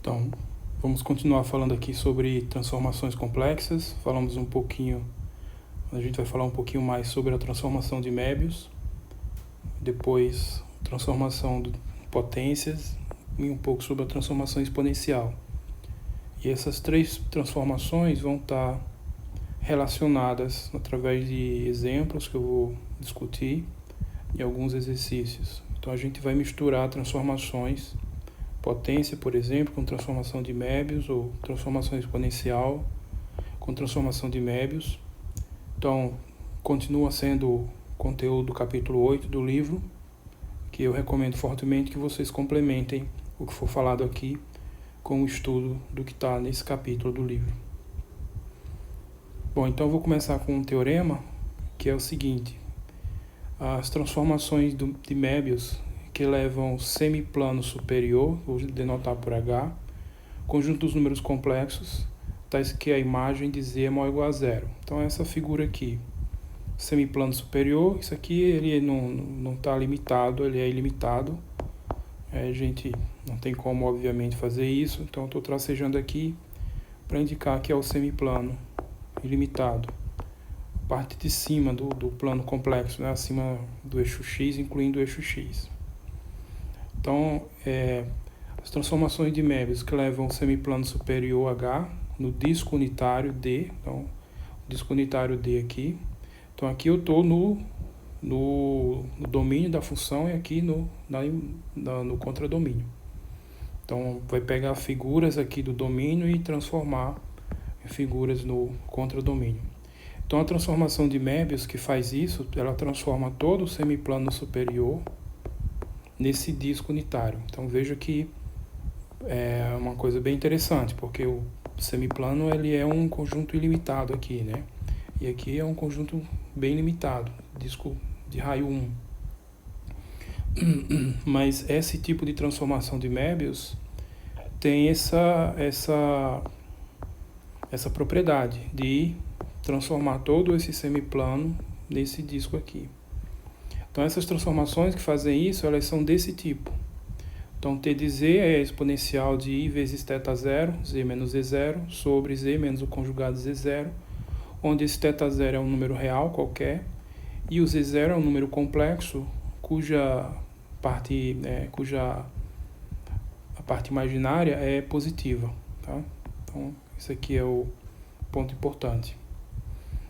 Então, vamos continuar falando aqui sobre transformações complexas. A gente vai falar um pouquinho mais sobre a transformação de Möbius, depois transformação de potências e um pouco sobre a transformação exponencial. E essas três transformações vão estar relacionadas através de exemplos que eu vou discutir e alguns exercícios. Então a gente vai misturar transformações, potência, por exemplo, com transformação de Möbius, ou transformação exponencial com transformação de Möbius. Então, continua sendo o conteúdo do capítulo 8 do livro, que eu recomendo fortemente que vocês complementem o que for falado aqui com o estudo do que está nesse capítulo do livro. Bom, então eu vou começar com um teorema, que é o seguinte: as transformações de Möbius que levam semiplano superior, vou denotar por H, conjunto dos números complexos, tais que a imagem de Z é maior ou igual a zero. Então essa figura aqui, semiplano superior, isso aqui ele não está limitado, ele é ilimitado. A gente não tem como, obviamente, fazer isso, então estou tracejando aqui para indicar que é o semiplano ilimitado. Parte de cima do plano complexo, né? Acima do eixo X, incluindo o eixo X. Então, as transformações de Möbius que levam o semiplano superior H no disco unitário D, então, o disco unitário D aqui. Então, aqui eu estou no domínio da função e aqui no contradomínio. Então, vai pegar figuras aqui do domínio e transformar em figuras no contradomínio. Então, a transformação de Möbius que faz isso, ela transforma todo o semiplano superior nesse disco unitário. Então, veja que é uma coisa bem interessante, porque o semiplano ele é um conjunto ilimitado aqui, né? E aqui é um conjunto bem limitado, disco de raio 1. Mas esse tipo de transformação de Möbius tem essa propriedade de transformar todo esse semiplano nesse disco aqui. Então essas transformações que fazem isso, elas são desse tipo. Então T de Z é a exponencial de I vezes θ0, Z menos Z0, sobre Z menos o conjugado Z0, onde esse θ0 é um número real qualquer, e o Z0 é um número complexo, cuja a parte imaginária é positiva. Tá? Então esse aqui é o ponto importante.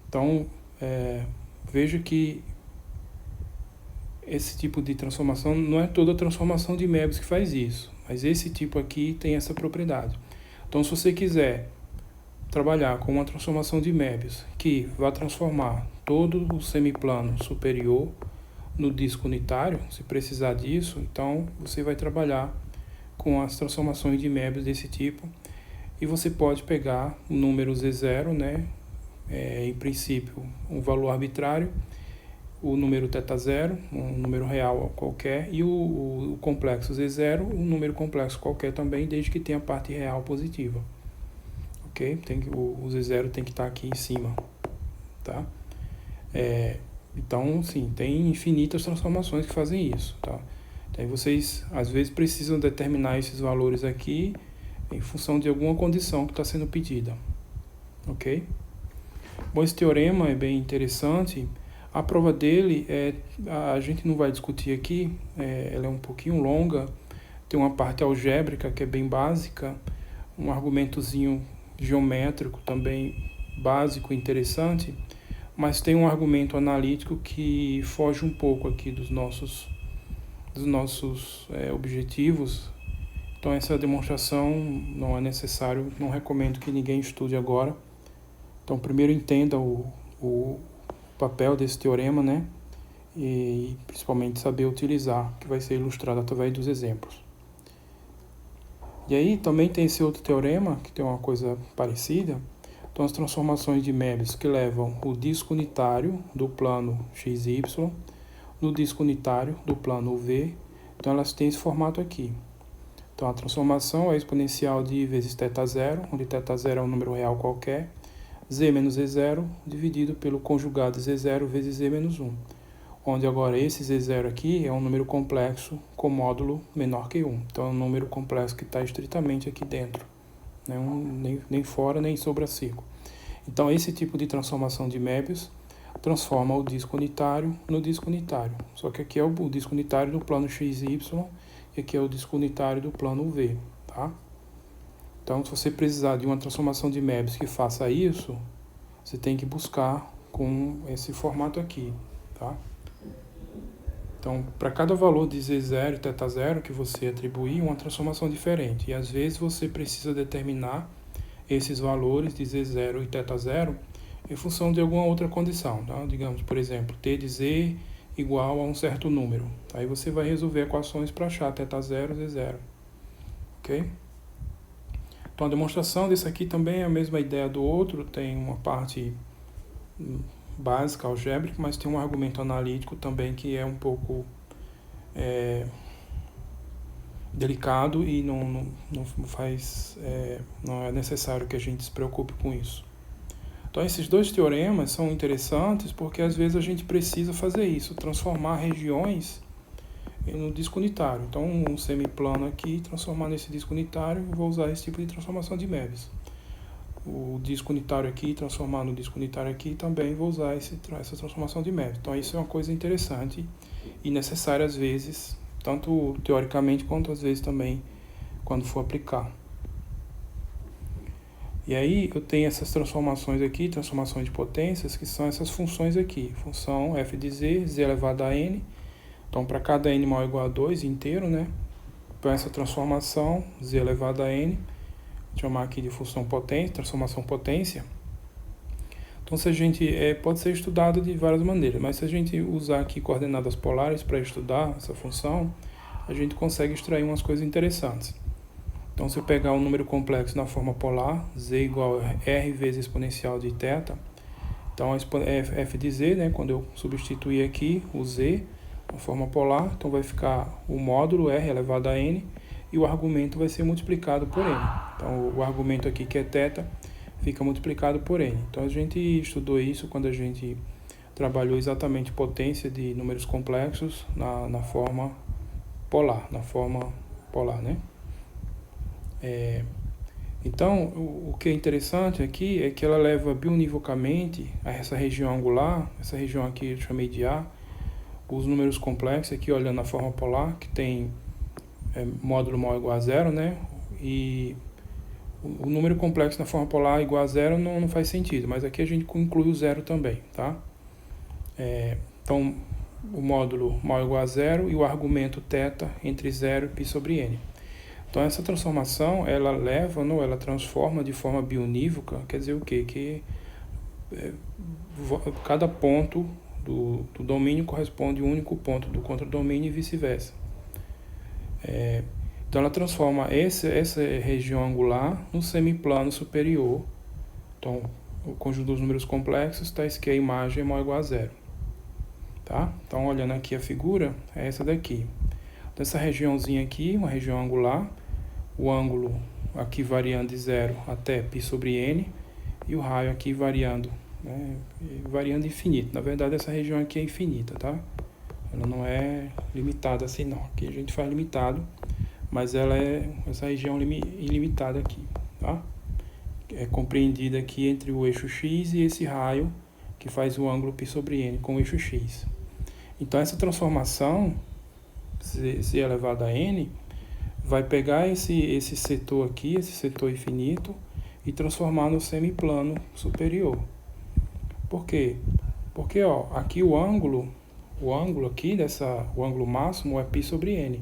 Então, veja que esse tipo de transformação não é toda a transformação de Möbius que faz isso, mas esse tipo aqui tem essa propriedade. Então, se você quiser trabalhar com uma transformação de Möbius que vai transformar todo o semiplano superior no disco unitário, se precisar disso, então você vai trabalhar com as transformações de Möbius desse tipo, e você pode pegar o número Z0, né? Em princípio, um valor arbitrário, o número θ0, um número real qualquer, e o complexo Z0, um número complexo qualquer também, desde que tenha parte real positiva. Ok? O Z0 tem que estar aqui em cima. Tá? Então, sim, tem infinitas transformações que fazem isso. Tá? Então, vocês, às vezes, precisam determinar esses valores aqui em função de alguma condição que está sendo pedida. Ok? Bom, esse teorema é bem interessante. A prova dele, a gente não vai discutir aqui, ela é um pouquinho longa, tem uma parte algébrica que é bem básica, um argumentozinho geométrico também básico e interessante, mas tem um argumento analítico que foge um pouco aqui dos nossos objetivos. Então essa demonstração não é necessário, não recomendo que ninguém estude agora. Então primeiro entenda o papel desse teorema, né? E principalmente saber utilizar, que vai ser ilustrado através dos exemplos. E aí também tem esse outro teorema, que tem uma coisa parecida. Então as transformações de Möbius que levam o disco unitário do plano XY no disco unitário do plano V, então elas têm esse formato aqui. Então a transformação é exponencial de I vezes θ0, onde θ0 é um número real qualquer, Z menos Z0 dividido pelo conjugado Z0 vezes Z menos 1, onde agora esse Z0 aqui é um número complexo com módulo menor que 1. Então é um número complexo que está estritamente aqui dentro, né? Nem fora nem sobre a círculo. Então esse tipo de transformação de Möbius transforma o disco unitário no disco unitário. Só que aqui é o disco unitário do plano XY e aqui é o disco unitário do plano V, tá? Então, se você precisar de uma transformação de Möbius que faça isso, você tem que buscar com esse formato aqui, tá? Então, para cada valor de Z0 e θ0 que você atribuir, uma transformação diferente. E às vezes você precisa determinar esses valores de Z0 e θ0 em função de alguma outra condição, tá? Digamos, por exemplo, T de Z igual a um certo número. Aí você vai resolver equações para achar θ0 e Z0, ok? Então a demonstração desse aqui também é a mesma ideia do outro, tem uma parte básica, algébrica, mas tem um argumento analítico também que é um pouco delicado e não é necessário que a gente se preocupe com isso. Então esses dois teoremas são interessantes porque às vezes a gente precisa fazer isso, transformar regiões no disco unitário. Então um semiplano aqui, transformar nesse disco unitário, eu vou usar esse tipo de transformação de Möbius. O disco unitário aqui, transformar no disco unitário aqui, também vou usar essa transformação de Möbius. Então isso é uma coisa interessante e necessária às vezes, tanto teoricamente quanto às vezes também quando for aplicar. E aí eu tenho essas transformações aqui, transformações de potências, que são essas funções aqui. Função f de z, z elevado a n. Então, para cada n maior ou igual a 2 inteiro, né? Então, essa transformação, z elevado a n, vou chamar aqui de função potência, transformação potência. Então, se a gente, pode ser estudado de várias maneiras, mas se a gente usar aqui coordenadas polares para estudar essa função, a gente consegue extrair umas coisas interessantes. Então, se eu pegar um número complexo na forma polar, z igual a r vezes exponencial de θ, então f de z, né, quando eu substituir aqui o z na forma polar, então vai ficar o módulo r elevado a n e o argumento vai ser multiplicado por n. Então, o argumento aqui que é θ fica multiplicado por n. Então, a gente estudou isso quando a gente trabalhou exatamente potência de números complexos na forma polar, né? Então, o que é interessante aqui é que ela leva biunivocamente a essa região angular, essa região aqui eu chamei de A, os números complexos, aqui olhando a forma polar, que tem módulo maior ou igual a zero, né? E o número complexo na forma polar igual a zero não faz sentido, mas aqui a gente inclui o zero também, tá? Então, o módulo maior ou igual a zero e o argumento θ entre 0 e π sobre n. Então, essa transformação, ela transforma de forma biunívoca, quer dizer o quê? Que cada ponto do domínio corresponde a um único ponto do contradomínio e vice-versa. Então, ela transforma essa região angular no semiplano superior. Então, o conjunto dos números complexos está que a imagem é maior ou igual a zero. Tá? Então, olhando aqui a figura, é essa daqui. Então, essa regiãozinha aqui, uma região angular, o ângulo aqui variando de 0 até π sobre n, e o raio aqui variando, né? Variando infinito. Na verdade, essa região aqui é infinita, tá? Ela não é limitada assim, não. Aqui a gente faz limitado, mas ela é essa região ilimitada aqui, tá? É compreendida aqui entre o eixo x e esse raio que faz o ângulo π sobre n com o eixo x. Então, essa transformação, z elevado a n, vai pegar esse setor aqui, esse setor infinito, e transformar no semiplano superior. Por quê? Porque aqui o ângulo aqui, o ângulo máximo é π sobre n.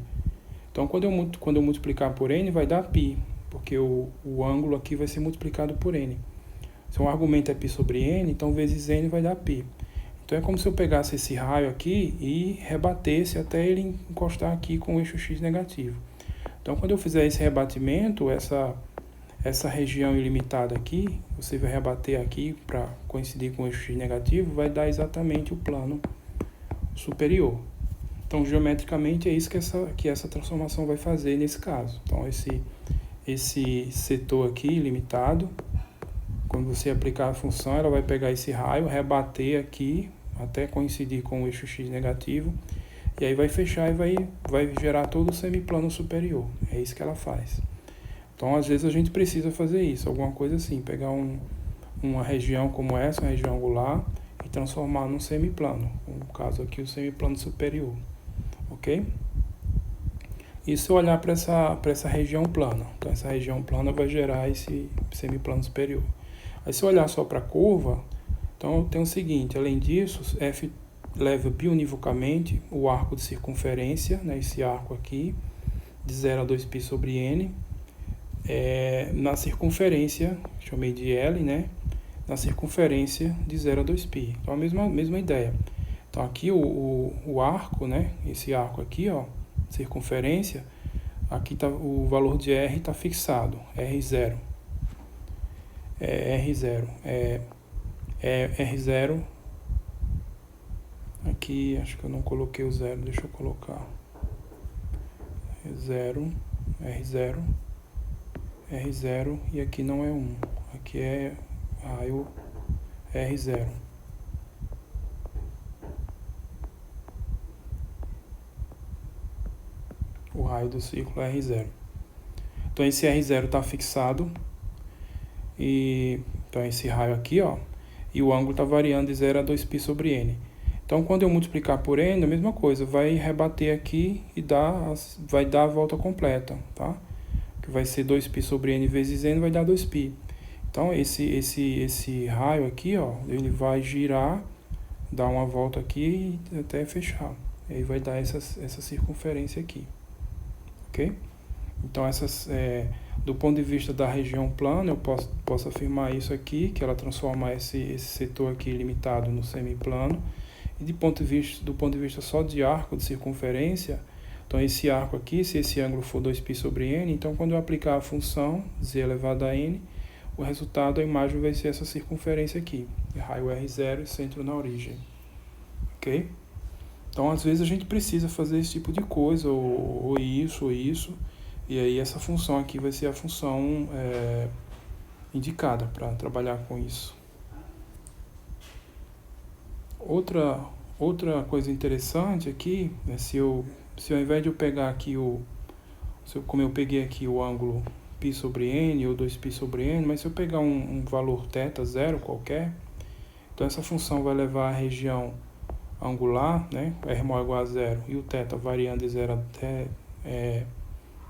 Então, quando eu multiplicar por n, vai dar π, porque o ângulo aqui vai ser multiplicado por n. Se o argumento é π sobre n, então vezes n vai dar π. Então, é como se eu pegasse esse raio aqui e rebatesse até ele encostar aqui com o eixo x negativo. Então, quando eu fizer esse rebatimento, essa região ilimitada aqui, você vai rebater aqui para coincidir com o eixo x negativo, vai dar exatamente o plano superior. Então, geometricamente, é isso que essa transformação vai fazer nesse caso. Então, esse setor aqui ilimitado, quando você aplicar a função, ela vai pegar esse raio, rebater aqui, até coincidir com o eixo x negativo, e aí vai fechar e vai gerar todo o semiplano superior. É isso que ela faz. Então, às vezes a gente precisa fazer isso, alguma coisa assim, pegar uma região como essa, uma região angular, e transformar num semiplano, no caso aqui o semiplano superior, ok? E se eu olhar para essa região plana, então essa região plana vai gerar esse semiplano superior. Aí se eu olhar só para a curva, então tem o seguinte, além disso, F leva biunivocamente o arco de circunferência, né, esse arco aqui, de 0 a 2π sobre n, na circunferência, chamei de L, né, na circunferência de 0 a 2π. Então a mesma ideia. Então aqui o arco, né, esse arco aqui, ó, circunferência, aqui tá, o valor de R está fixado, R0. R0. R0. Aqui, acho que eu não coloquei o 0, deixa eu colocar. R0, R0, e aqui não é 1, aqui é raio R0. O raio do círculo é R0. Então esse R0 está fixado, e então esse raio aqui, ó, e o ângulo está variando de 0 a 2π sobre n. Então, quando eu multiplicar por n, a mesma coisa, vai rebater aqui e vai dar a volta completa, tá? Que vai ser 2π sobre n vezes n, vai dar 2π. Então, esse raio aqui, ó, ele vai girar, dar uma volta aqui até fechar. E aí vai dar essa circunferência aqui, ok? Então, do ponto de vista da região plana, eu posso afirmar isso aqui, que ela transforma esse setor aqui limitado no semiplano. E do ponto de vista só de arco de circunferência, então esse arco aqui, se esse ângulo for 2π sobre n, então quando eu aplicar a função z elevado a n, o resultado, a imagem vai ser essa circunferência aqui, raio R0 e centro na origem, ok? Então às vezes a gente precisa fazer esse tipo de coisa, ou isso, e aí essa função aqui vai ser a função indicada para trabalhar com isso. Outra coisa interessante aqui, né, se ao invés de eu pegar aqui como eu peguei aqui o ângulo π sobre n ou 2π sobre n, mas se eu pegar um valor θ zero qualquer, então essa função vai levar a região angular, né, r maior ou igual a zero, e o θ variando de 0 até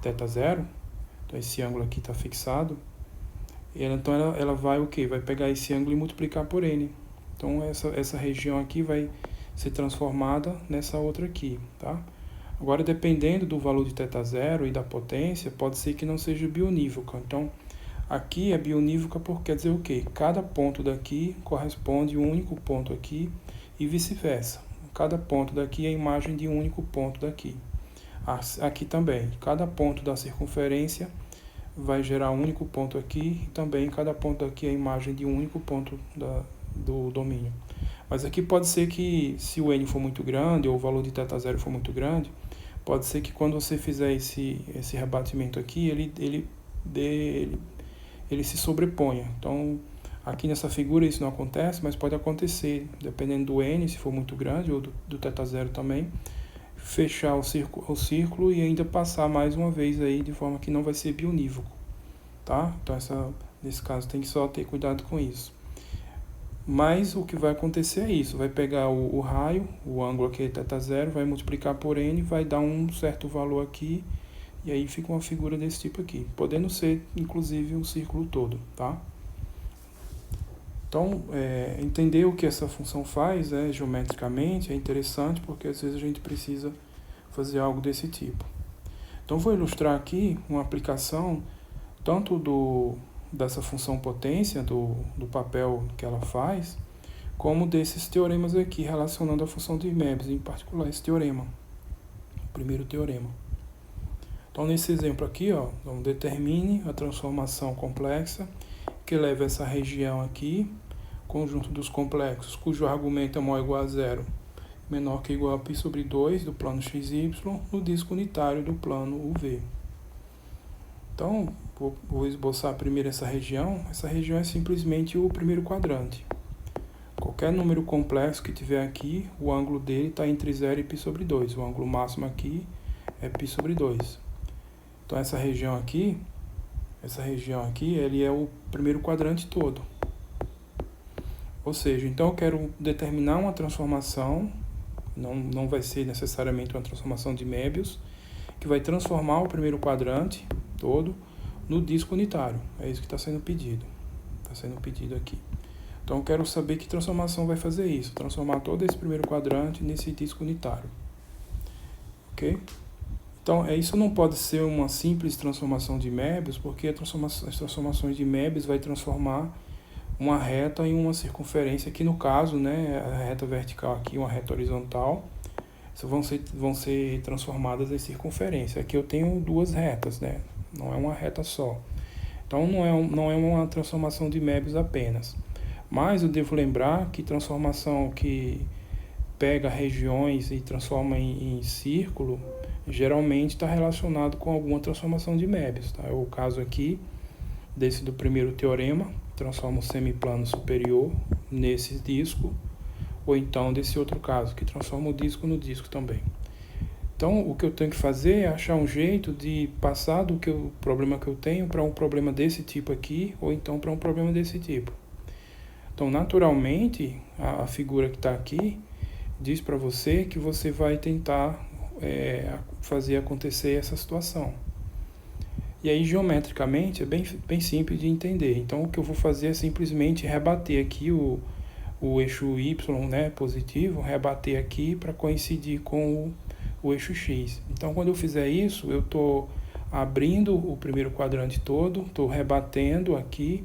θ zero, então esse ângulo aqui está fixado, então ela vai o quê? Vai pegar esse ângulo e multiplicar por n. Então essa região aqui vai ser transformada nessa outra aqui, tá? Agora, dependendo do valor de θ0 e da potência, pode ser que não seja bionívoca. Então, aqui é bionívoca porque quer dizer o quê? Cada ponto daqui corresponde a um único ponto aqui e vice-versa. Cada ponto daqui é a imagem de um único ponto daqui. Aqui também, cada ponto da circunferência vai gerar um único ponto aqui e também cada ponto daqui é a imagem de um único ponto do domínio. Mas aqui pode ser que, se o n for muito grande ou o valor de θ0 for muito grande, pode ser que quando você fizer esse rebatimento aqui, ele se sobreponha. Então, aqui nessa figura isso não acontece, mas pode acontecer, dependendo do n, se for muito grande, ou do θ0 também, fechar o círculo e ainda passar mais uma vez aí, de forma que não vai ser bionívoco, tá? Então, nesse caso, tem que só ter cuidado com isso. Mas o que vai acontecer é isso, vai pegar o raio, o ângulo aqui é θ0, vai multiplicar por n, vai dar um certo valor aqui, e aí fica uma figura desse tipo aqui, podendo ser, inclusive, um círculo todo, tá? Então, entender o que essa função faz, geometricamente, é interessante, porque às vezes a gente precisa fazer algo desse tipo. Então, vou ilustrar aqui uma aplicação, tanto dessa função potência, do papel que ela faz, como desses teoremas aqui, relacionando a função de Möbius, em particular esse teorema, o primeiro teorema. Então, nesse exemplo aqui, ó, então, determine a transformação complexa que leva essa região aqui, conjunto dos complexos, cujo argumento é maior ou igual a zero, menor que ou igual a π sobre 2 do plano XY, no disco unitário do plano UV. Então, vou esboçar primeiro essa região. Essa região é simplesmente o primeiro quadrante. Qualquer número complexo que tiver aqui, o ângulo dele está entre 0 e π sobre 2. O ângulo máximo aqui é π sobre 2. Então essa região aqui, ele é o primeiro quadrante todo. Ou seja, então eu quero determinar uma transformação, não vai ser necessariamente uma transformação de Möbius, que vai transformar o primeiro quadrante todo no disco unitário. É isso que está sendo pedido. Está sendo pedido aqui. Então eu quero saber que transformação vai fazer isso. Transformar todo esse primeiro quadrante nesse disco unitário. Ok? Então isso não pode ser uma simples transformação de Möbius, porque as transformações de Möbius vai transformar uma reta em uma circunferência, que no caso, né, a reta vertical aqui, uma reta horizontal, vão ser transformadas em circunferência. Aqui eu tenho duas retas, né? Não é uma reta só. Então não é uma transformação de Möbius apenas. Mas eu devo lembrar que transformação que pega regiões e transforma em círculo, geralmente está relacionado com alguma transformação de Möbius. Tá? É o caso aqui desse do primeiro teorema, transforma o semiplano superior nesse disco, ou então desse outro caso, que transforma o disco no disco também. Então, o que eu tenho que fazer é achar um jeito de passar do problema que eu tenho para um problema desse tipo aqui, ou então para um problema desse tipo. Então, naturalmente, a figura que está aqui diz para você que você vai tentar fazer acontecer essa situação. E aí, geometricamente, é bem simples de entender. Então, o que eu vou fazer é simplesmente rebater aqui o eixo Y, né, positivo, rebater aqui para coincidir com o eixo X. Então, quando eu fizer isso, eu estou abrindo o primeiro quadrante todo, estou rebatendo aqui,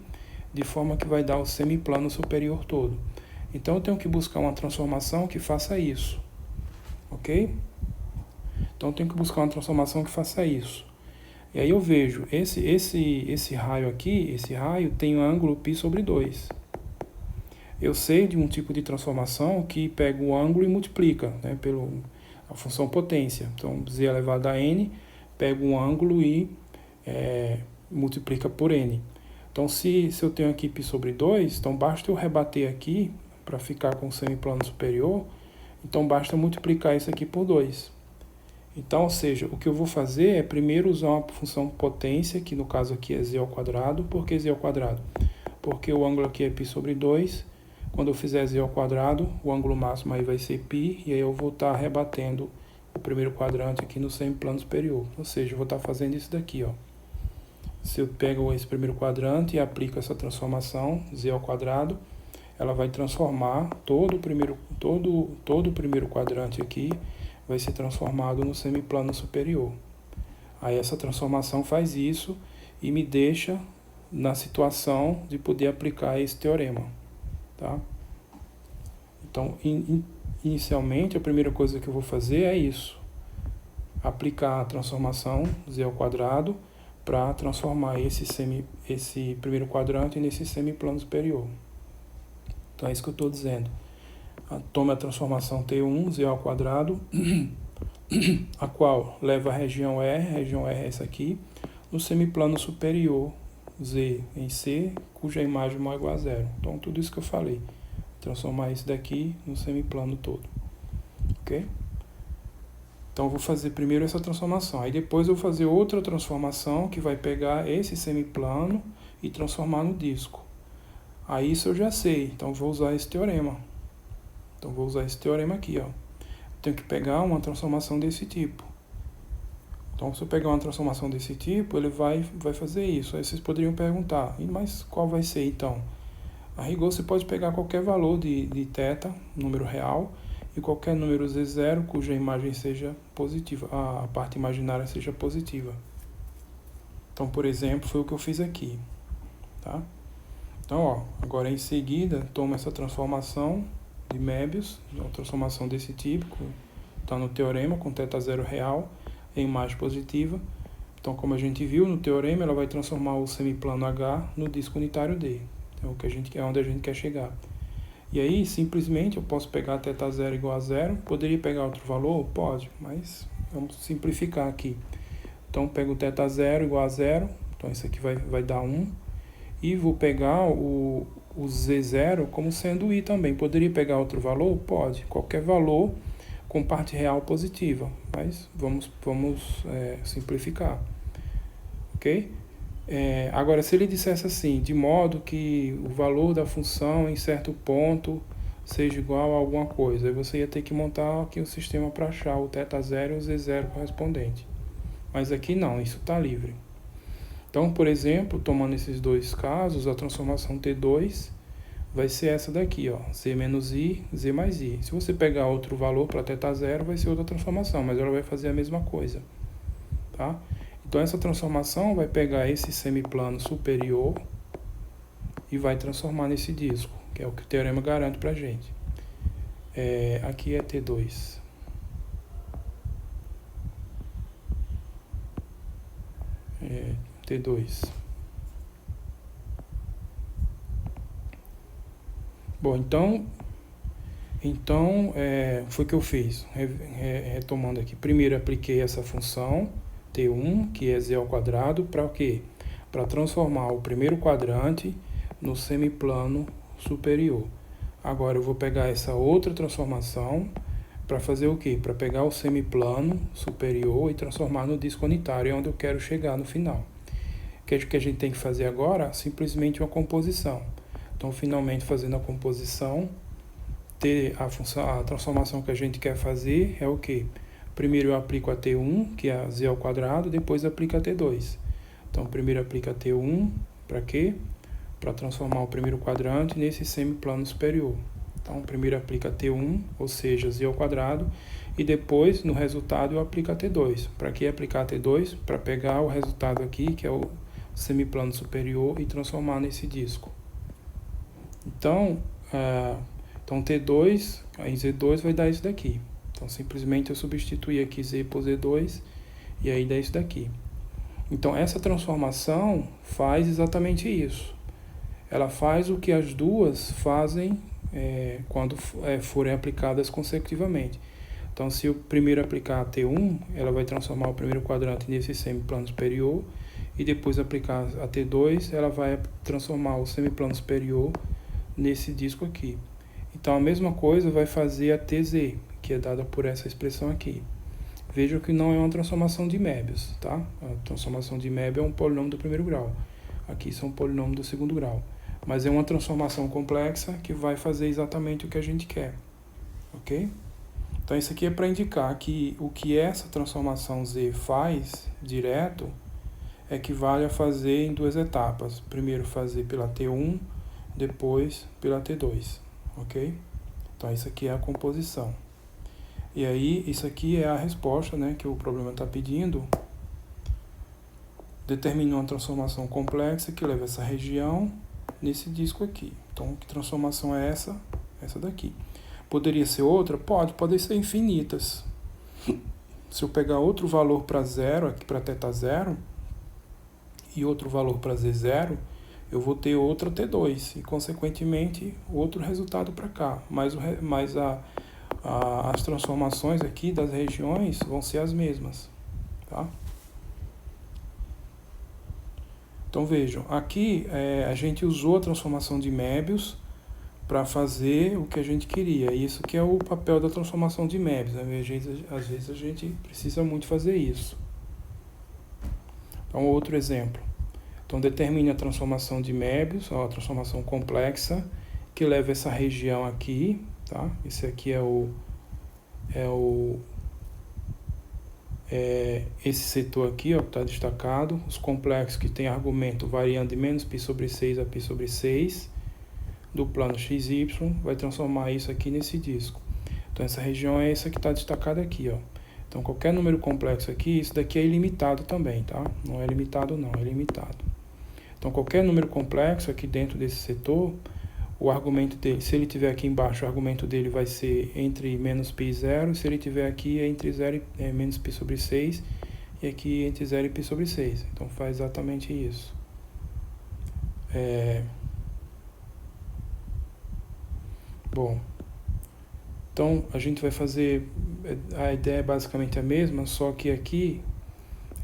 de forma que vai dar o semiplano superior todo. Então, eu tenho que buscar uma transformação que faça isso. Ok? Então, eu tenho que buscar uma transformação que faça isso. E aí eu vejo, esse raio aqui, esse raio tem um ângulo π sobre 2. Eu sei de um tipo de transformação que pega o ângulo e multiplica, né, a função potência. Então, z elevado a n, pega um ângulo e multiplica por n. Então, se eu tenho aqui π sobre 2, então basta eu rebater aqui, para ficar com o semiplano superior, então basta multiplicar isso aqui por 2. Então, ou seja, o que eu vou fazer é primeiro usar uma função potência, que no caso aqui é z ao quadrado. Por que z ao quadrado? Porque o ângulo aqui é π sobre 2. Quando eu fizer z ao quadrado, o ângulo máximo aí vai ser π, e aí eu vou estar rebatendo o primeiro quadrante aqui no semiplano superior. Ou seja, eu vou estar fazendo isso daqui, ó. Se eu pego esse primeiro quadrante e aplico essa transformação, z ao quadrado, ela vai transformar todo o primeiro quadrante aqui, vai ser transformado no semiplano superior. Aí essa transformação faz isso e me deixa na situação de poder aplicar esse teorema. Tá? Então, inicialmente, a primeira coisa que eu vou fazer é isso. Aplicar a transformação z ao quadrado para transformar esse primeiro quadrante nesse semiplano superior. Então, é isso que eu estou dizendo. Tome a transformação T1, z ao quadrado, a qual leva a região R é essa aqui, no semiplano superior, z em C, cuja imagem maior ou igual a zero. Então, tudo isso que eu falei. Transformar isso daqui no semiplano todo. Ok? Então, eu vou fazer primeiro essa transformação. Aí, depois, eu vou fazer outra transformação que vai pegar esse semiplano e transformar no disco. Aí, isso eu já sei. Então, eu vou usar esse teorema. Então, vou usar esse teorema aqui, ó. Tenho que pegar uma transformação desse tipo. Então, se eu pegar uma transformação desse tipo, ele vai fazer isso. Aí vocês poderiam perguntar, mas qual vai ser, então? A rigor, você pode pegar qualquer valor de θ, número real, e qualquer número z0 cuja imagem seja positiva, a parte imaginária seja positiva. Então, por exemplo, foi o que eu fiz aqui. Tá? Então, ó, agora em seguida, toma essa transformação de Möbius, uma transformação desse tipo, está no teorema com θ0 real em imagem positiva. Então, como a gente viu no teorema, ela vai transformar o semiplano H no disco unitário D. Então, é onde a gente quer chegar. E aí, simplesmente, eu posso pegar θ0 igual a zero. Poderia pegar outro valor? Pode, mas vamos simplificar aqui. Então, pego θ0 igual a zero. Então, isso aqui vai dar 1. E vou pegar o Z0 como sendo I também. Poderia pegar outro valor? Pode. Qualquer valor com parte real positiva. Mas vamos simplificar. Ok? Agora, se ele dissesse assim, de modo que o valor da função em certo ponto seja igual a alguma coisa, aí você ia ter que montar aqui o sistema para achar o θ0 e o Z0 correspondente. Mas aqui não, isso está livre. Então, por exemplo, tomando esses dois casos, a transformação T2 vai ser essa daqui, ó, Z menos I, Z mais I. Se você pegar outro valor para θ0, vai ser outra transformação, mas ela vai fazer a mesma coisa. Tá? Então, essa transformação vai pegar esse semiplano superior e vai transformar nesse disco, que é o que o teorema garante para a gente. Aqui é T2. T2. Bom, então foi o que eu fiz, retomando aqui. Primeiro apliquei essa função T1, que é z ao quadrado, para o quê? Para transformar o primeiro quadrante no semiplano superior. Agora eu vou pegar essa outra transformação para fazer o quê? Para pegar o semiplano superior e transformar no disco unitário, onde eu quero chegar no final. O que a gente tem que fazer agora? Simplesmente uma composição. Então, finalmente, fazendo a composição, a transformação que a gente quer fazer é o quê? Primeiro eu aplico a T1, que é a z ao quadrado, depois aplico a T2. Então, primeiro aplica a T1, para quê? Para transformar o primeiro quadrante nesse semiplano superior. Então, primeiro aplica a T1, ou seja, z ao quadrado, e depois, no resultado, eu aplico a T2. Para que aplicar a T2? Para pegar o resultado aqui, que é o semiplano superior, e transformar nesse disco. Então T2, aí Z2 vai dar isso daqui. Então, simplesmente eu substituir aqui Z por Z2 e aí dá isso daqui. Então, essa transformação faz exatamente isso. Ela faz o que as duas fazem quando forem aplicadas consecutivamente. Então, se eu primeiro aplicar a T1, ela vai transformar o primeiro quadrante nesse semiplano superior, e depois aplicar a T2, ela vai transformar o semiplano superior nesse disco aqui. Então, a mesma coisa vai fazer a TZ, que é dada por essa expressão aqui. Veja que não é uma transformação de Möbius, tá? A transformação de Möbius é um polinômio do primeiro grau. Aqui são polinômios do segundo grau. Mas é uma transformação complexa que vai fazer exatamente o que a gente quer. Ok? Então, isso aqui é para indicar que o que essa transformação Z faz direto equivale a fazer em duas etapas. Primeiro fazer pela T1, depois pela T2, ok? Então, isso aqui é a composição. E aí, isso aqui é a resposta, né, que o problema está pedindo. Determina uma transformação complexa que leva essa região nesse disco aqui. Então, que transformação é essa? Essa daqui. Poderia ser outra? Podem ser infinitas. Se eu pegar outro valor para zero, aqui para θ0, e outro valor para Z0, eu vou ter outra T2 e, consequentemente, outro resultado para cá. Mas as transformações aqui das regiões vão ser as mesmas. Tá? Então, vejam, aqui a gente usou a transformação de Möbius para fazer o que a gente queria. Isso que é o papel da transformação de Möbius. Né? Às vezes a gente precisa muito fazer isso. Então, outro exemplo. Então, determine a transformação de Möbius, a transformação complexa, que leva essa região aqui, tá? Esse aqui esse setor aqui, ó, que está destacado, os complexos que tem argumento variando de menos π sobre 6 a π sobre 6, do plano XY, vai transformar isso aqui nesse disco. Então, essa região é essa que está destacada aqui, ó. Então, qualquer número complexo aqui, isso daqui é ilimitado também, tá? Não é limitado não, é limitado. Então, qualquer número complexo aqui dentro desse setor, o argumento dele, se ele tiver aqui embaixo, o argumento dele vai ser entre menos π e 0, se ele tiver aqui é entre 0 e menos π sobre 6, e aqui entre 0 e π sobre 6. Então, faz exatamente isso. Bom, então a gente vai fazer, a ideia é basicamente a mesma, só que aqui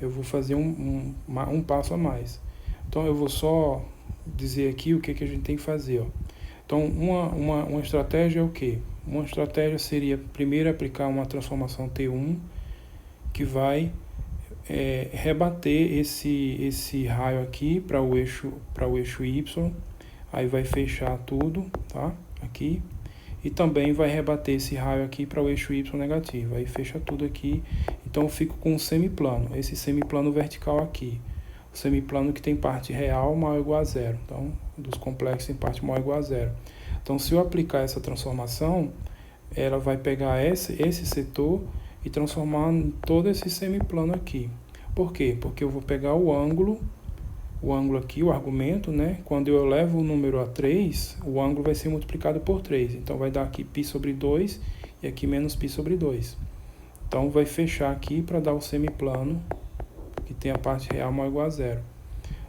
eu vou fazer um passo a mais. Então, eu vou só dizer aqui o que a gente tem que fazer. Ó. Então, uma estratégia é o quê? Uma estratégia seria, primeiro, aplicar uma transformação T1, que vai rebater esse raio aqui para o eixo Y, aí vai fechar tudo, tá? Aqui. E também vai rebater esse raio aqui para o eixo Y negativo, aí fecha tudo aqui. Então eu fico com um semiplano, esse semiplano vertical aqui. O semiplano que tem parte real maior ou igual a zero. Então, dos complexos tem parte maior ou igual a zero. Então, se eu aplicar essa transformação, ela vai pegar esse setor e transformar em todo esse semiplano aqui. Por quê? Porque eu vou pegar o ângulo aqui, o argumento, né? Quando eu levo o número a 3, o ângulo vai ser multiplicado por 3. Então, vai dar aqui π sobre 2 e aqui menos π sobre 2. Então, vai fechar aqui para dar o semiplano que tem a parte real maior ou igual a zero.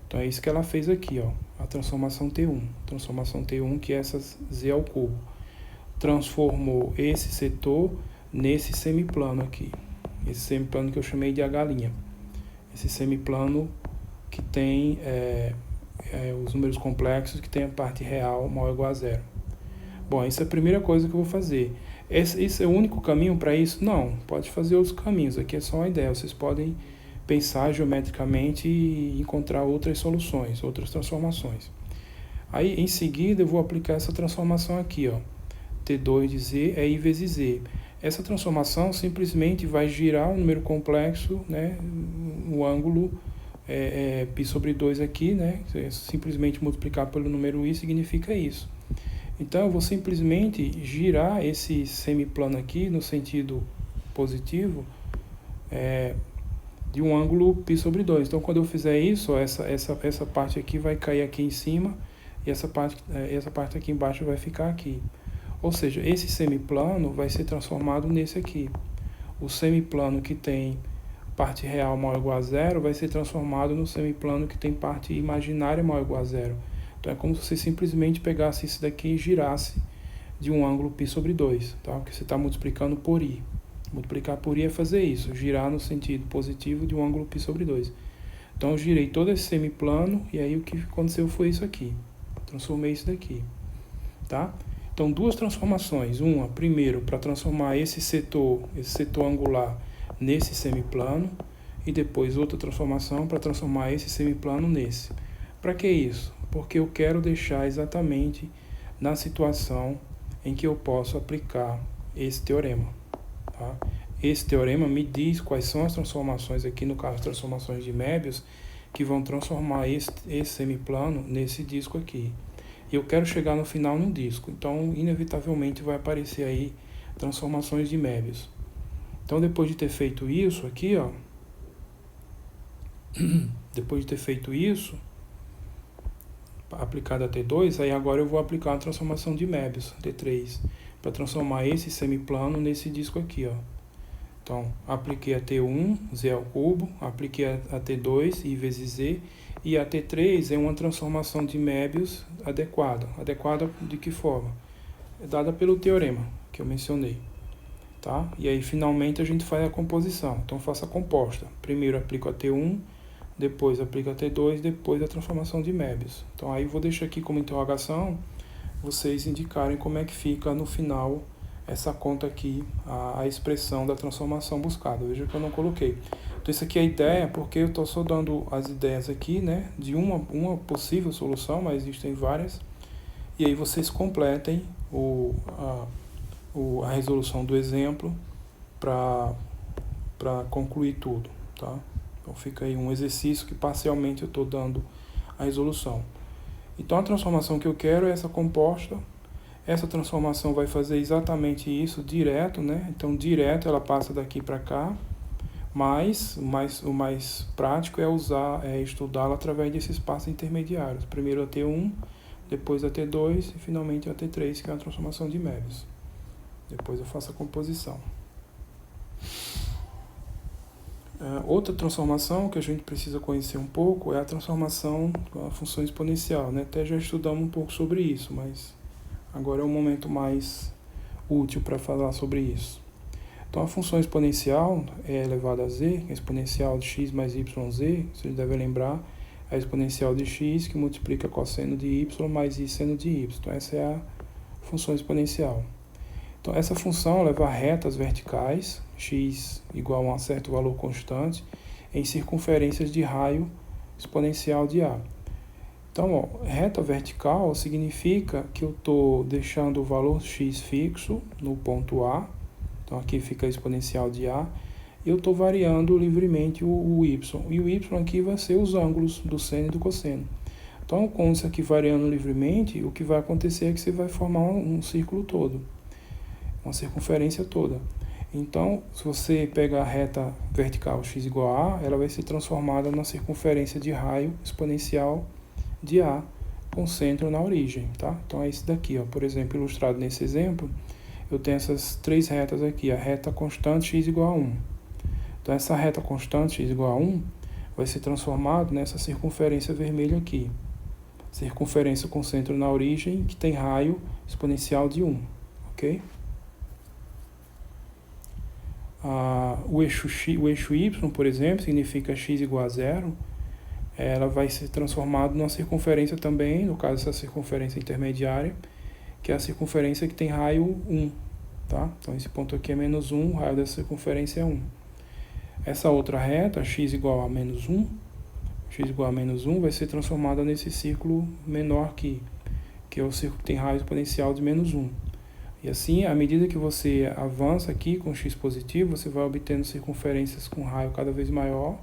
Então, é isso que ela fez aqui, ó, a transformação T1. Transformação T1, que é essa z ao cubo. Transformou esse setor nesse semiplano aqui. Esse semiplano que eu chamei de H'. Esse semiplano que tem os números complexos, que tem a parte real maior ou igual a zero. Bom, essa é a primeira coisa que eu vou fazer. Esse é o único caminho para isso? Não, pode fazer outros caminhos. Aqui é só uma ideia. Vocês podem pensar geometricamente e encontrar outras soluções, outras transformações. Aí, em seguida, eu vou aplicar essa transformação aqui, ó. T2 de z é I vezes z. Essa transformação simplesmente vai girar o número complexo, né, o ângulo π sobre 2 aqui, né, simplesmente multiplicar pelo número I significa isso. Então, eu vou simplesmente girar esse semiplano aqui no sentido positivo de um ângulo π sobre 2. Então, quando eu fizer isso, ó, essa parte aqui vai cair aqui em cima e essa parte aqui embaixo vai ficar aqui. Ou seja, esse semiplano vai ser transformado nesse aqui. O semiplano que tem parte real maior ou igual a zero vai ser transformado no semiplano que tem parte imaginária maior ou igual a zero. Então é como se você simplesmente pegasse isso daqui e girasse de um ângulo π sobre 2, tá? Porque você está multiplicando por I. Multiplicar por I é fazer isso, girar no sentido positivo de um ângulo π sobre 2. Então eu girei todo esse semiplano e aí o que aconteceu foi isso aqui. Transformei isso daqui, tá? Então, duas transformações. Uma, primeiro, para transformar esse setor angular nesse semiplano. E depois outra transformação para transformar esse semiplano nesse. Para que isso? Porque eu quero deixar exatamente na situação em que eu posso aplicar esse teorema. Tá? Esse teorema me diz quais são as transformações, aqui no caso, transformações de Möbius, que vão transformar esse semiplano nesse disco aqui. E eu quero chegar no final no disco. Então, inevitavelmente, vai aparecer aí transformações de Möbius. Então, depois de ter feito isso aqui, ó, depois de ter feito isso, aplicado a T2, aí agora eu vou aplicar a transformação de Möbius, T3, para transformar esse semiplano nesse disco aqui, ó. Então, apliquei a T1, z ao cubo, apliquei a T2, I vezes z, e a T3 é uma transformação de Möbius adequada. Adequada de que forma? É dada pelo teorema que eu mencionei. Tá? E aí, finalmente, a gente faz a composição. Então, faço a composta. Primeiro aplico a T1, depois aplico a T2, depois a transformação de Möbius. Então, aí vou deixar aqui como interrogação vocês indicarem como é que fica no final essa conta aqui, a expressão da transformação buscada. Veja que eu não coloquei. Então, isso aqui é a ideia, porque eu estou só dando as ideias aqui, né, de uma possível solução, mas existem várias. E aí vocês completem a resolução do exemplo para concluir tudo, tá? Então, fica aí um exercício que parcialmente eu estou dando a resolução. Então, a transformação que eu quero é essa composta. Essa transformação vai fazer exatamente isso direto, né? Então, direto ela passa daqui para cá, mas o mais prático é estudá-la através desses passos intermediários. Primeiro a T1, depois a T2 e finalmente a T3, que é a transformação de Möbius. Depois eu faço a composição. Outra transformação que a gente precisa conhecer um pouco é a transformação com a função exponencial, né? Até já estudamos um pouco sobre isso, mas agora é o momento mais útil para falar sobre isso. Então, a função exponencial é elevada a z, a exponencial de x mais yz, vocês devem lembrar, a exponencial de x que multiplica cosseno de y mais i seno de y. Então, essa é a função exponencial. Então, essa função leva retas verticais, x igual a um certo valor constante, em circunferências de raio exponencial de a. Então, ó, reta vertical significa que eu estou deixando o valor x fixo no ponto A. Então, aqui fica a exponencial de a. E eu estou variando livremente o y. E o y aqui vai ser os ângulos do seno e do cosseno. Então, com isso aqui variando livremente, o que vai acontecer é que você vai formar um círculo todo, uma circunferência toda. Então, se você pegar a reta vertical x igual a A, ela vai ser transformada na circunferência de raio exponencial de A, com centro na origem, tá? Então, é isso daqui, ó. Por exemplo, ilustrado nesse exemplo, eu tenho essas três retas aqui, a reta constante x igual a 1. Então, essa reta constante x igual a 1 vai ser transformada nessa circunferência vermelha aqui. Circunferência com centro na origem, que tem raio exponencial de 1, ok? O eixo y, por exemplo, significa x igual a 0. Ela vai ser transformada numa circunferência também, no caso essa circunferência intermediária, que é a circunferência que tem raio 1, tá? Então, esse ponto aqui é menos 1, o raio dessa circunferência é 1. Essa outra reta, x igual a menos 1, x igual a menos 1, vai ser transformada nesse círculo menor aqui, que é o círculo que tem raio exponencial de menos 1. E assim, à medida que você avança aqui com x positivo, você vai obtendo circunferências com raio cada vez maior.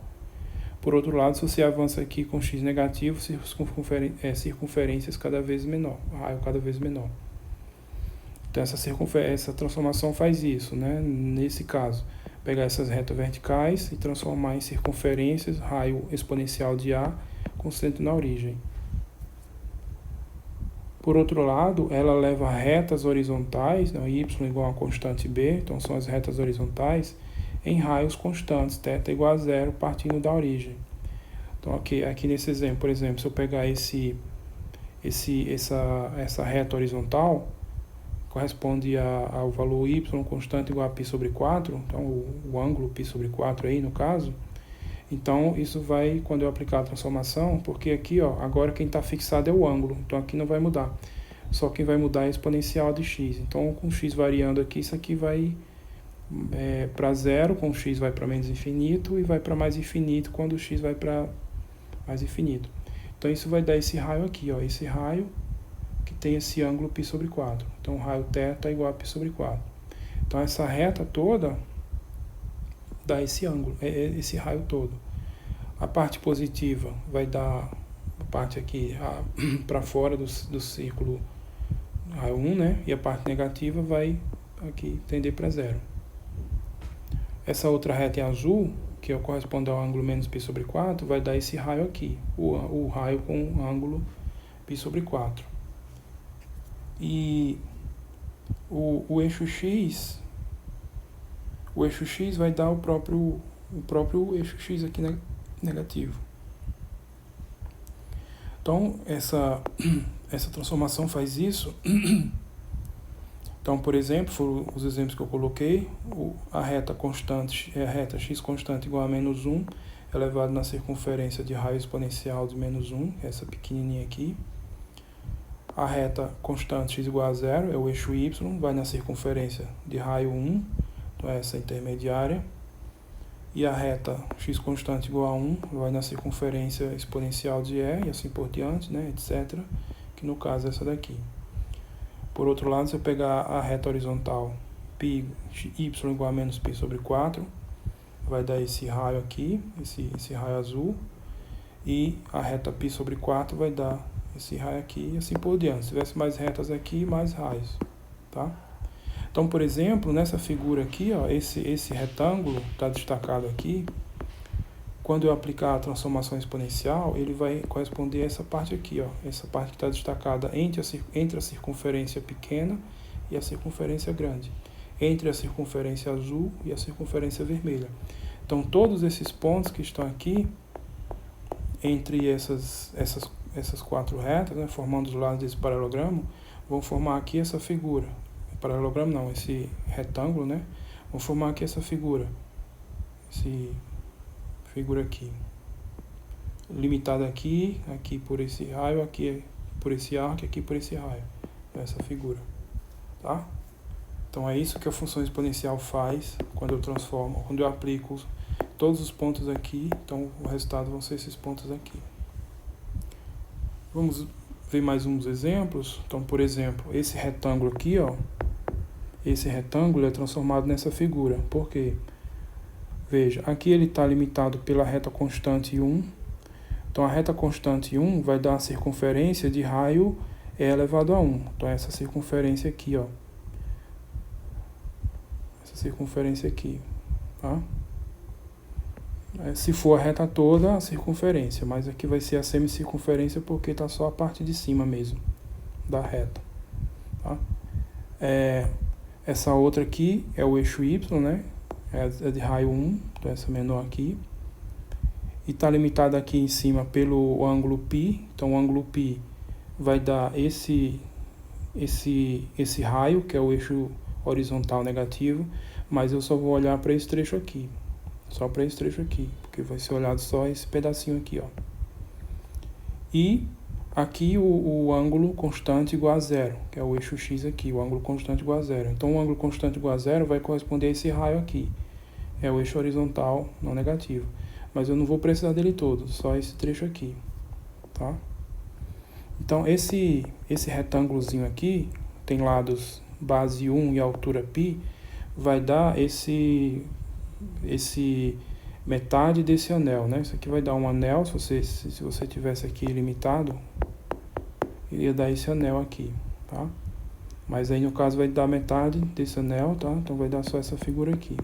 Por outro lado, se você avança aqui com x negativo, circunferências cada vez menor, raio cada vez menor. Então, essa transformação faz isso, né? Nesse caso, pegar essas retas verticais e transformar em circunferências, raio exponencial de A, com centro na origem. Por outro lado, ela leva retas horizontais, né, y igual a constante b, então são as retas horizontais, em raios constantes, θ igual a 0, partindo da origem. Então, aqui nesse exemplo, por exemplo, se eu pegar essa reta horizontal, corresponde ao valor y constante igual a π sobre 4, então o ângulo π sobre 4 aí, no caso. Então, isso vai, quando eu aplicar a transformação, porque aqui, ó, agora quem está fixado é o ângulo, então aqui não vai mudar. Só quem vai mudar é a exponencial de x. Então, com x variando aqui, isso aqui vai para 0, com x vai para menos infinito, e vai para mais infinito quando x vai para mais infinito. Então, isso vai dar esse raio aqui, ó, esse raio que tem esse ângulo π sobre 4. Então, o raio θ é igual a π sobre 4. Então, essa reta toda dá esse ângulo, esse raio todo. A parte positiva vai dar a parte aqui para fora do círculo raio 1, né? E a parte negativa vai aqui tender para 0. Essa outra reta em azul, que corresponde ao ângulo menos π sobre 4, vai dar esse raio aqui, o raio com o ângulo π sobre 4. E o eixo x vai dar o próprio eixo x aqui negativo. Então, essa transformação faz isso. Então, por exemplo, foram os exemplos que eu coloquei, a reta constante, a reta x constante igual a menos 1, elevado na circunferência de raio exponencial de menos 1, essa pequenininha aqui. A reta constante x igual a 0 é o eixo y, vai na circunferência de raio 1, então essa intermediária. E a reta x constante igual a 1 vai na circunferência exponencial de e assim por diante, né, etc., que no caso é essa daqui. Por outro lado, se eu pegar a reta horizontal y igual a menos π sobre 4, vai dar esse raio aqui, esse raio azul, e a reta π sobre 4 vai dar esse raio aqui e assim por diante. Se tivesse mais retas aqui, mais raios, tá? Então, por exemplo, nessa figura aqui, ó, esse retângulo está destacado aqui. Quando eu aplicar a transformação exponencial, ele vai corresponder a essa parte aqui, ó, essa parte que está destacada entre a circunferência pequena e a circunferência grande, entre a circunferência azul e a circunferência vermelha. Então, todos esses pontos que estão aqui, entre essas quatro retas, né, formando os lados desse paralelogramo, vão formar aqui essa figura. Paralelogramo não, esse retângulo, né? Vão formar aqui essa figura. Figura aqui. limitada aqui, aqui por esse raio, aqui por esse arco, aqui por esse raio, essa figura, tá? Então é isso que a função exponencial faz quando eu transformo, quando eu aplico todos os pontos aqui, então o resultado vão ser esses pontos aqui. Vamos ver mais uns exemplos. Então, por exemplo, esse retângulo aqui, ó, esse retângulo é transformado nessa figura. Por quê? Veja, aqui ele está limitado pela reta constante 1. Então, a reta constante 1 vai dar uma circunferência de raio E elevado a 1. Então, essa circunferência aqui, ó. Essa circunferência aqui, tá? Se for a reta toda, a circunferência. Mas aqui vai ser a semicircunferência porque está só a parte de cima mesmo da reta, tá? Essa outra aqui é o eixo Y, né? É de raio 1, então essa menor aqui. E está limitada aqui em cima pelo ângulo π. Então o ângulo π vai dar esse raio, que é o eixo horizontal negativo, mas eu só vou olhar para esse trecho aqui. Só para esse trecho aqui, porque vai ser olhado só esse pedacinho aqui, ó. E aqui o ângulo constante igual a zero, que é o eixo X aqui, o ângulo constante igual a zero. Então o ângulo constante igual a zero vai corresponder a esse raio aqui. É o eixo horizontal não negativo. Mas eu não vou precisar dele todo, só esse trecho aqui, tá? Então esse retângulozinho aqui, tem lados base 1 e altura π, vai dar esse metade desse anel, né? Isso aqui vai dar um anel, se você tivesse aqui limitado, iria dar esse anel aqui, tá? Mas aí no caso vai dar metade desse anel, tá? Então vai dar só essa figura aqui.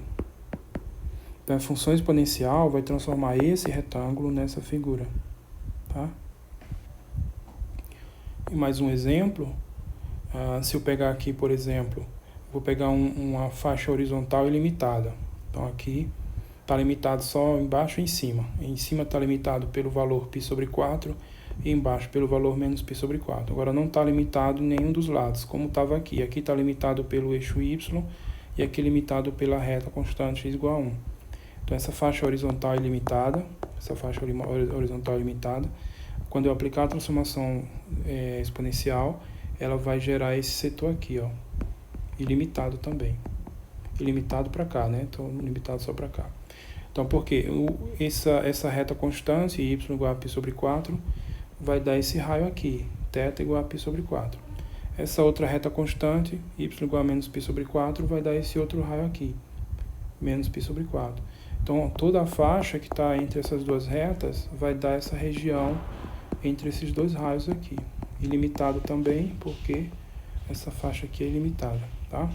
Então a função exponencial vai transformar esse retângulo nessa figura, tá? E mais um exemplo, se eu pegar aqui, por exemplo, vou pegar uma faixa horizontal ilimitada. Então aqui está limitado só embaixo e em cima. Em cima está limitado pelo valor π sobre 4 e embaixo pelo valor menos π sobre 4. Agora não está limitado em nenhum dos lados, como estava aqui. Aqui está limitado pelo eixo Y e aqui limitado pela reta constante x igual a 1. Então essa faixa horizontal ilimitada, quando eu aplicar a transformação exponencial, ela vai gerar esse setor aqui, ó, ilimitado também. Ilimitado para cá, né? Então, limitado só para cá. Então, por quê? Essa reta constante, y igual a π sobre 4, vai dar esse raio aqui, θ igual a π sobre 4. Essa outra reta constante, y igual a menos π sobre 4, vai dar esse outro raio aqui, menos π sobre 4. Então, toda a faixa que está entre essas duas retas vai dar essa região entre esses dois raios aqui. Ilimitado também, porque essa faixa aqui é ilimitada, tá?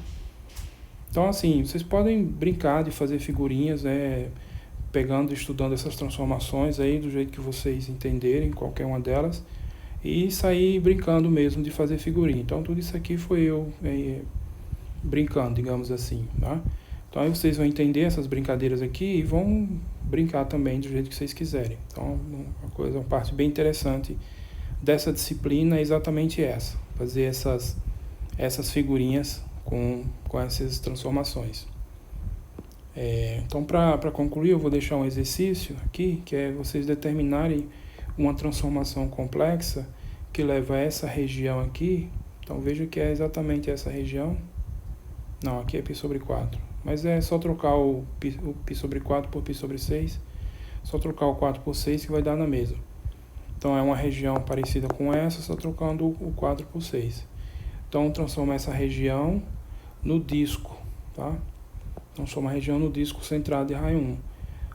Então, assim, vocês podem brincar de fazer figurinhas, né? Pegando e estudando essas transformações aí do jeito que vocês entenderem, qualquer uma delas, e sair brincando mesmo de fazer figurinha. Então, tudo isso aqui foi eu brincando, digamos assim, tá? Então, aí vocês vão entender essas brincadeiras aqui e vão brincar também do jeito que vocês quiserem. Então, uma parte bem interessante dessa disciplina é exatamente essa, fazer essas figurinhas com essas transformações. Então, para concluir, eu vou deixar um exercício aqui, que é vocês determinarem uma transformação complexa que leva a essa região aqui. Então, veja que é exatamente essa região. Não, aqui é π sobre 4. Mas é só trocar o π sobre 4 por π sobre 6. Só trocar o 4 por 6 que vai dar na mesma. Então, é uma região parecida com essa, só trocando o 4 por 6. Então, transforma essa região no disco, tá? Transforma a região no disco centrado de raio 1.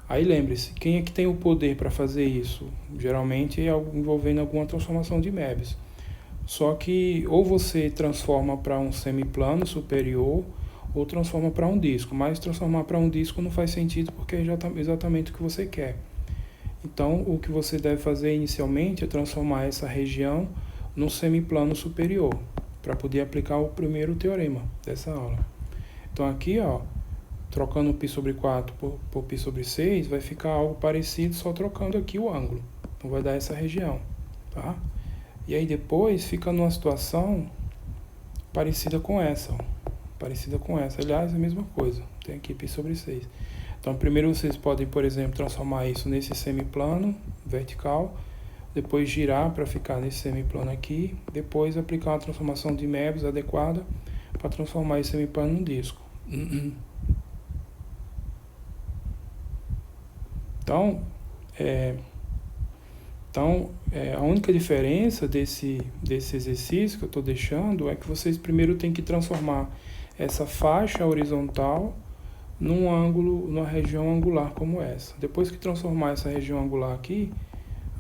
Aí, lembre-se, quem é que tem o poder para fazer isso? Geralmente é envolvendo alguma transformação de Möbius. Só que ou você transforma para um semiplano superior ou transforma para um disco. Mas transformar para um disco não faz sentido porque é exatamente o que você quer. Então, o que você deve fazer inicialmente é transformar essa região no semiplano superior, para poder aplicar o primeiro teorema dessa aula. Então, aqui, ó, trocando π sobre 4 por π sobre 6, vai ficar algo parecido, só trocando aqui o ângulo. Então, vai dar essa região, tá? E aí, depois, fica numa situação parecida com essa, ó. Parecida com essa. Aliás, é a mesma coisa. Tem aqui π sobre 6. Então, primeiro vocês podem, por exemplo, transformar isso nesse semiplano vertical, depois girar para ficar nesse semiplano aqui, depois aplicar uma transformação de Möbius adequada para transformar esse semiplano num disco. Então, a única diferença desse exercício que eu estou deixando é que vocês primeiro têm que transformar essa faixa horizontal num ângulo, numa região angular como essa. Depois que transformar essa região angular aqui,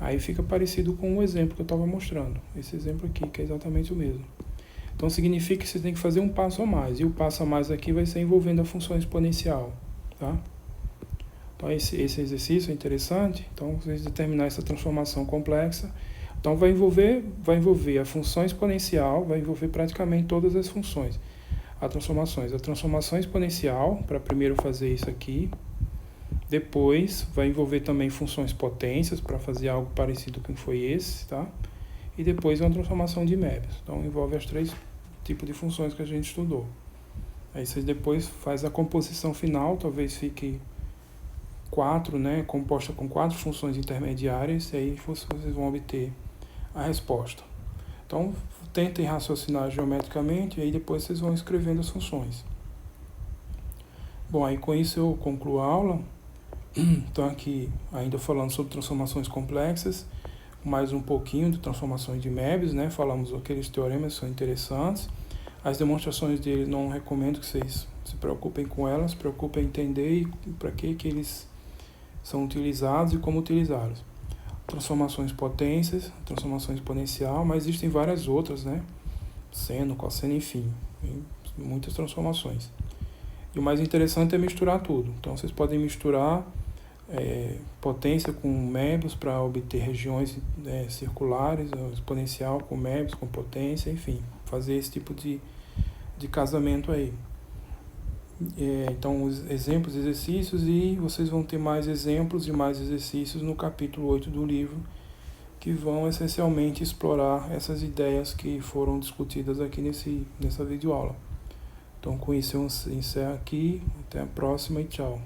aí fica parecido com o exemplo que eu estava mostrando. Esse exemplo aqui, que é exatamente o mesmo. Então significa que você tem que fazer um passo a mais. E o passo a mais aqui vai ser envolvendo a função exponencial. Tá? Então esse exercício é interessante. Então vocês determinar essa transformação complexa. Então vai envolver a função exponencial, vai envolver praticamente todas as funções. A transformação exponencial, para primeiro fazer isso aqui. Depois vai envolver também funções potências, para fazer algo parecido com o que foi esse, tá? E depois uma transformação de Möbius. Então envolve os 3 tipos de funções que a gente estudou. Aí vocês depois faz a composição final, talvez fique 4, né? Composta com 4 funções intermediárias, e aí vocês vão obter a resposta. Então, tentem raciocinar geometricamente e aí depois vocês vão escrevendo as funções. Bom, aí com isso eu concluo a aula. Então aqui ainda falando sobre transformações complexas, mais um pouquinho de transformações de Möbius, né? Falamos aqueles teoremas que são interessantes. As demonstrações dele não recomendo que vocês se preocupem com elas, se preocupem em entender para que eles são utilizados e como utilizá-los. Transformações potências, transformação exponencial, mas existem várias outras, né? Seno, cosseno, enfim, muitas transformações. E o mais interessante é misturar tudo. Então vocês podem misturar potência com Möbius para obter regiões circulares, exponencial com Möbius, com potência, enfim, fazer esse tipo de casamento aí. Então, os exemplos, exercícios, e vocês vão ter mais exemplos e mais exercícios no capítulo 8 do livro, que vão essencialmente explorar essas ideias que foram discutidas aqui nessa videoaula. Então, com isso eu encerro aqui, até a próxima e tchau.